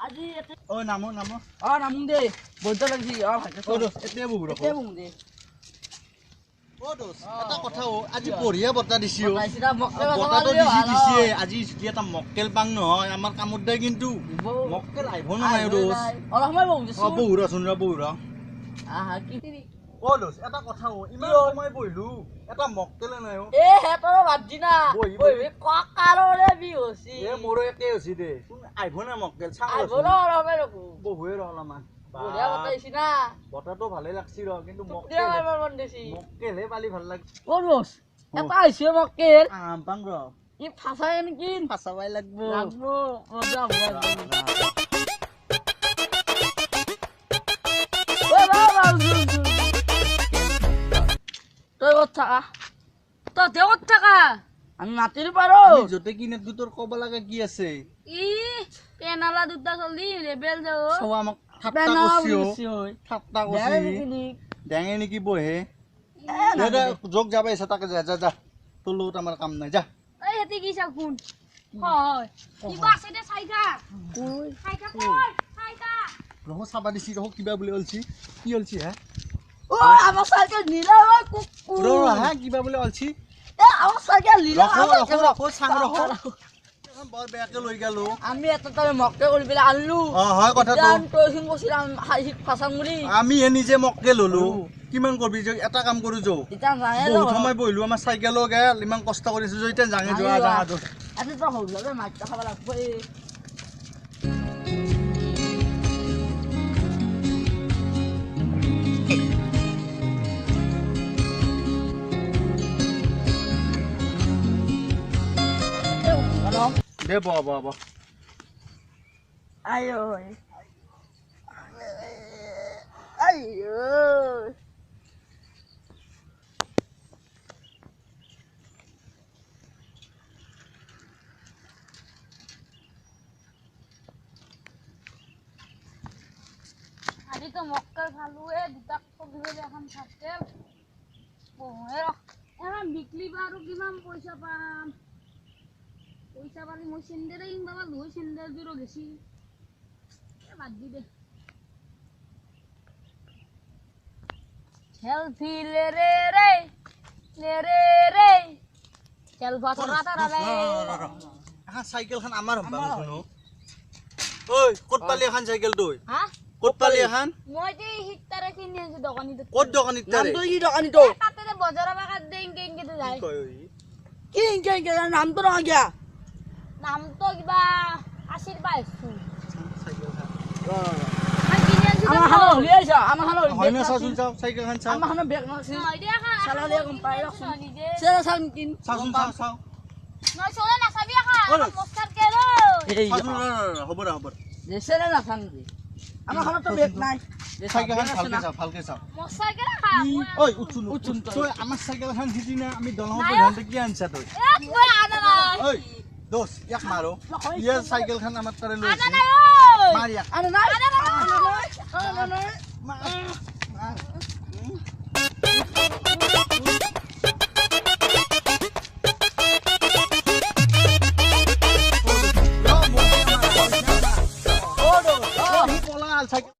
আজি ও নামো নামো দে বৈদ্য লাগছি ভালকে ও দোষ এতিয়া বহু ৰখ বমু দে ও দোষ এটা কথা আজি বঢ়িয়া বটা দিছিও বতাইছিনা মক্কেল বটাটো দিছি আজি যদি এটা মক্কেল পাং নহয় আমাৰ কামত দে কিন্তু মক্কেল আইব নহয় দোষ অলপ সময় বমু দিছো বহু ৰচোন বহু ৰ আহা কি ও দোষ এটা কথা ইমান সময় বহিলো এটা মক্কেলে নাই এ হেতৰ বাজি না বহি ককাৰৰে বিহছি এ মোৰো একে হৈছে দে আইব না মক্কেল চাও আইব ন অলপ ৰখো বহুৱে ৰলামান বঢ়িয়া বতাইছিনা বটাটো ভালে লাগছি ৰ কিন্তু দিয়া মাৰব মন দিছি মক্কেলহে পালি ভাল লাগ ও ৰোস এটা আইছে মক্কেল আম পাং ৰ ই ফাসায় নেকি ফাসাবাই লাগবো মজা হবো তই কত থাকা তই দেৱত থাকা আমি মাতিৰ পাৰো যতে কিনে দুটোৰ কব লাগে কি আছে ই পেনালা দুটা চলি লেবেল যাও সব আমাক ঠাট্টা কৰিছিও ঠাট্টা কৰিছি ডেঙে নেকি বহে দাদা যোগ যাবে আছে তাকে যা যা যা তোৰ লগত আমাৰ কাম নাই যা এই হেতি কি চাও কোন হয় কিবা আছে দে চাইকা কই চাইকা কই চাইকা ৰহ চাবা দিছি ৰহ কিবা বুলি অলছি কি অলছি হে ও আমাৰ সাইকেল নীলা হয় কুকুৰ ৰহ হা কিবা বুলি অলছি এ আমাৰ সাইকেল নীলা ৰহ চাং ৰহ বৰ বেয়াকে লৈ গেলো আমি এটা তবে মক্কে কৰি পেলাই আনলু হয় কথাটো জান তইছিন কছিলাম হাইহিত ফাসাং মুলি আমি হে নিজে মক্কে ললো কিমান করবি যে এটা কাম কৰো যো ইতা জানে বহুত সময় বহিলো আমাৰ সাইকেল গেল ইমান কষ্ট কৰিছো যে এতিয়া জাঙে যোৱা যা দো আজি তো হল যাবে মাছটা খাবা লাগবে দে ব ayo ayo আজি তো মক্কেল ভালুৱে দুটা কবিলে এখন থাকেল বহে এখন বিক্রি বারো কিমান পয়সা পাম পয়সা পালি মই চেন্দেলে ইন বাবা লই চেন্দেল বিরো গেছি বাদ দি দে সেলফি লে রে সেলফা তোরা রে এখন সাইকেলখন আমাৰ হবা শুনো ঐ কত পালি এখন সাইকেল তই হা কত পালি এখন মই যে হিতারে কিনি আছি দোকানিতে কত দোকানিত তারে নাম তো কি দোকানি তো তাতে বাজার বাগাত দেন কেন তো যায় কি নাম তো না গিয়া নাম তো কিবা আশীর্বাদ আমার হালো লিয়াইছা আমার হালো হয় না চাচোন চাও সাইকেলখন চাও আমার হালো বেগ নাছি সালা লিয়া কম পাই রাখছুন সেরা সাউন কিন চাচোন চাও নয় চলে না সাবি আখা মস্তার কেলো এই হ'ব দেশরে না সান দি আমার হালো তো বেগ নাই সাইকেলখন ভালকে চাও মস্তার কেলো খা ওই উঠুন তই আমাৰ সাইকেলখন সিদিনা আমি দলঙত বহিতে কি আনছা তই মই আনা নাই ওই দোস ইয়াক মাৰো ইয়া সাইকেলখন আমাৰ তাৰে লৈ আনা নাই মাৰ ইয়াক আনা নাই আনা নাই সাইকেল